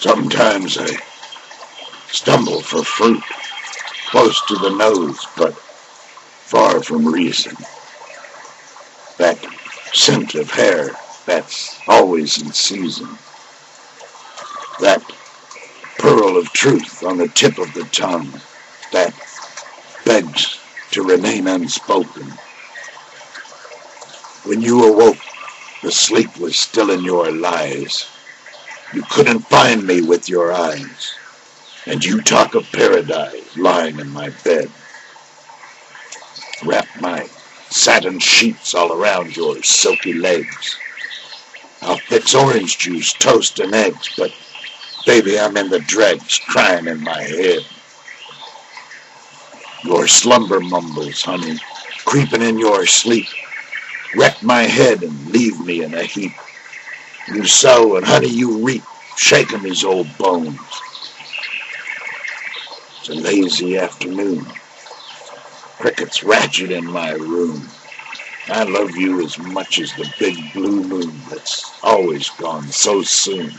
Sometimes I stumble for fruit, close to the nose, but far from reason. That scent of hair that's always in season. That pearl of truth on the tip of the tongue that begs to remain unspoken. When you awoke, the sleep was still in your lies. You couldn't find me with your eyes, and you talk of paradise lying in my bed. Wrap my satin sheets all around your silky legs. I'll fix orange juice, toast, and eggs, but baby, I'm in the dregs, crying in my head. Your slumber mumbles, honey, creeping in your sleep, wreck my head and leave me in a heap. You sow and honey you reap, shaking these old bones. It's a lazy afternoon. Crickets ratchet in my room. I love you as much as the big blue moon that's always gone so soon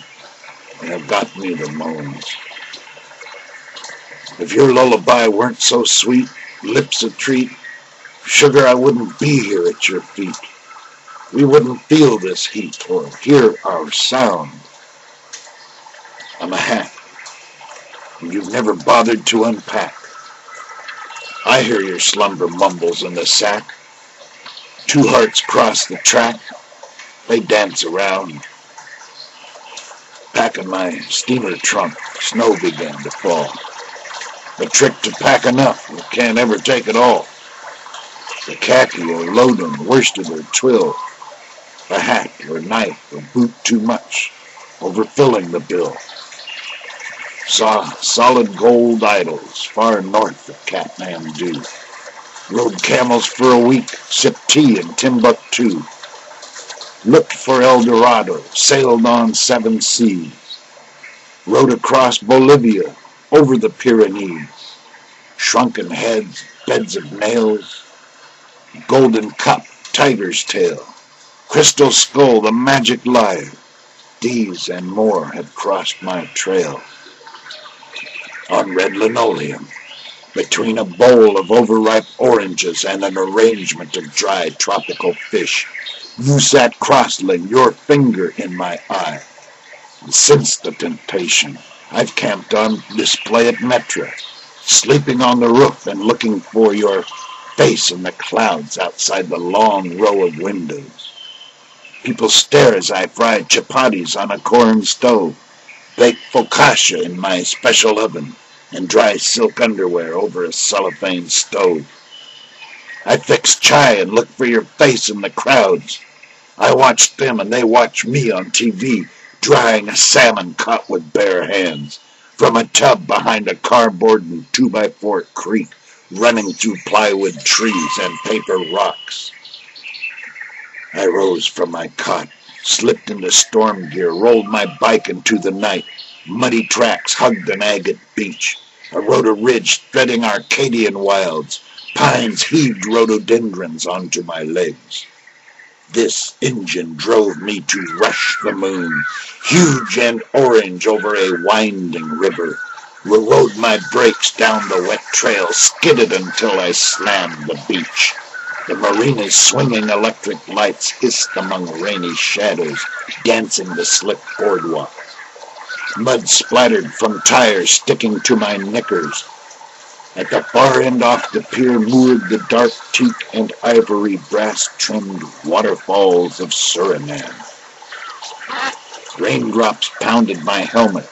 and have got me the moans. If your lullaby weren't so sweet, lips a treat, sugar, I wouldn't be here at your feet. We wouldn't feel this heat or hear our sound. I'm a hat, and you've never bothered to unpack. I hear your slumber mumbles in the sack. Two hearts cross the track. They dance around. Packing my steamer trunk, snow began to fall. The trick to pack enough, you can't ever take it all. The khaki or loading, worsted or twill, a hat or knife or boot too much, overfilling the bill. Saw solid gold idols far north of Kathmandu. Rode camels for a week, sipped tea in Timbuktu. Looked for El Dorado, sailed on 7 seas. Rode across Bolivia, over the Pyrenees. Shrunken heads, beds of nails. Golden cup, tiger's tail. Crystal skull, the magic lyre. These and more had crossed my trail. On red linoleum, between a bowl of overripe oranges and an arrangement of dry tropical fish, you sat cross-legged, your finger in my eye. And since the temptation, I've camped on display at Metra, sleeping on the roof and looking for your face in the clouds outside the long row of windows. People stare as I fry chapatis on a corn stove, bake focaccia in my special oven, and dry silk underwear over a cellophane stove. I fix chai and look for your face in the crowds. I watch them and they watch me on TV, drying a salmon caught with bare hands from a tub behind a cardboard and 2x4 creek, running through plywood trees and paper rocks. I rose from my cot, slipped into storm gear, rolled my bike into the night. Muddy tracks hugged an agate beach. I rode a ridge threading Arcadian wilds. Pines heaved rhododendrons onto my legs. This engine drove me to rush the moon, huge and orange over a winding river. Rode my brakes down the wet trail, skidded until I slammed the beach. The marina's swinging electric lights hissed among rainy shadows, dancing the slick boardwalk. Mud splattered from tires sticking to my knickers. At the far end off the pier moored the dark teak and ivory brass-trimmed waterfalls of Suriname. Raindrops pounded my helmet.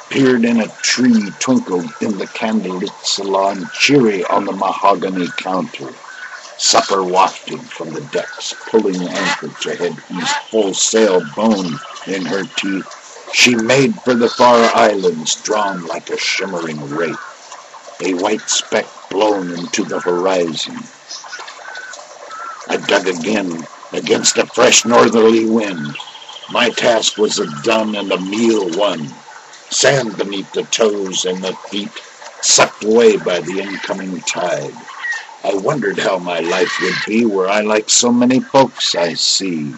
Peered in a tree, twinkled in the candlelit salon, cheery on the mahogany counter. Supper wafted from the decks, pulling anchor to head east, full sail bone in her teeth. She made for the far islands, drawn like a shimmering wraith, a white speck blown into the horizon. I dug again against a fresh northerly wind. My task was done and the meal won. Sand beneath the toes and the feet, sucked away by the incoming tide. I wondered how my life would be were I like so many folks I see,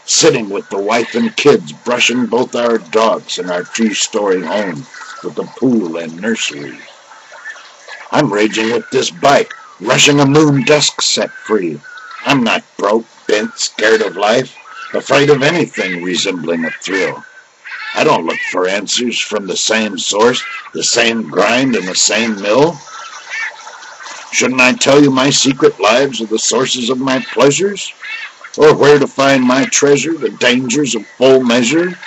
sitting with the wife and kids, brushing both our dogs in our two-story home with a pool and nursery. I'm raging with this bike, rushing a moon dusk set free. I'm not broke, bent, scared of life, afraid of anything resembling a thrill. I don't look for answers from the same source, the same grind and the same mill. Shouldn't I tell you my secret lives are the sources of my pleasures? Or where to find my treasure, the dangers of full measure?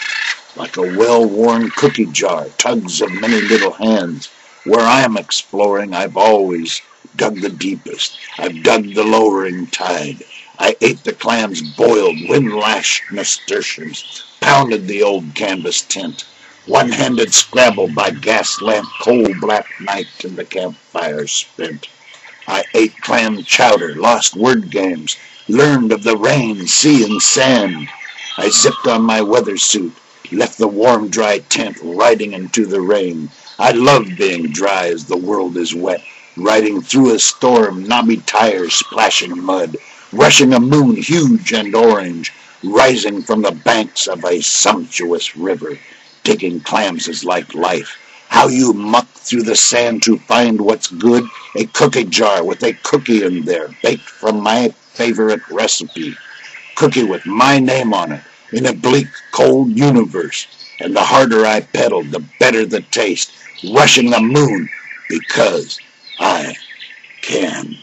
Like a well-worn cookie jar, tugs of many little hands. Where I am exploring, I've always dug the deepest. I've dug the lowering tide. I ate the clams boiled, wind-lashed nasturtiums, pounded the old canvas tent, one-handed scrabble by gas lamp, coal black night and the campfire spent. I ate clam chowder, lost word games, learned of the rain, sea, and sand. I zipped on my weather suit, left the warm, dry tent, riding into the rain. I love being dry as the world is wet, riding through a storm, knobby tires splashing mud, rushing a moon huge and orange, rising from the banks of a sumptuous river. Digging clams is like life. How you muck through the sand to find what's good, a cookie jar with a cookie in there, baked from my favorite recipe. Cookie with my name on it, in a bleak, cold universe. And the harder I pedal, the better the taste, rushing the moon, because I can.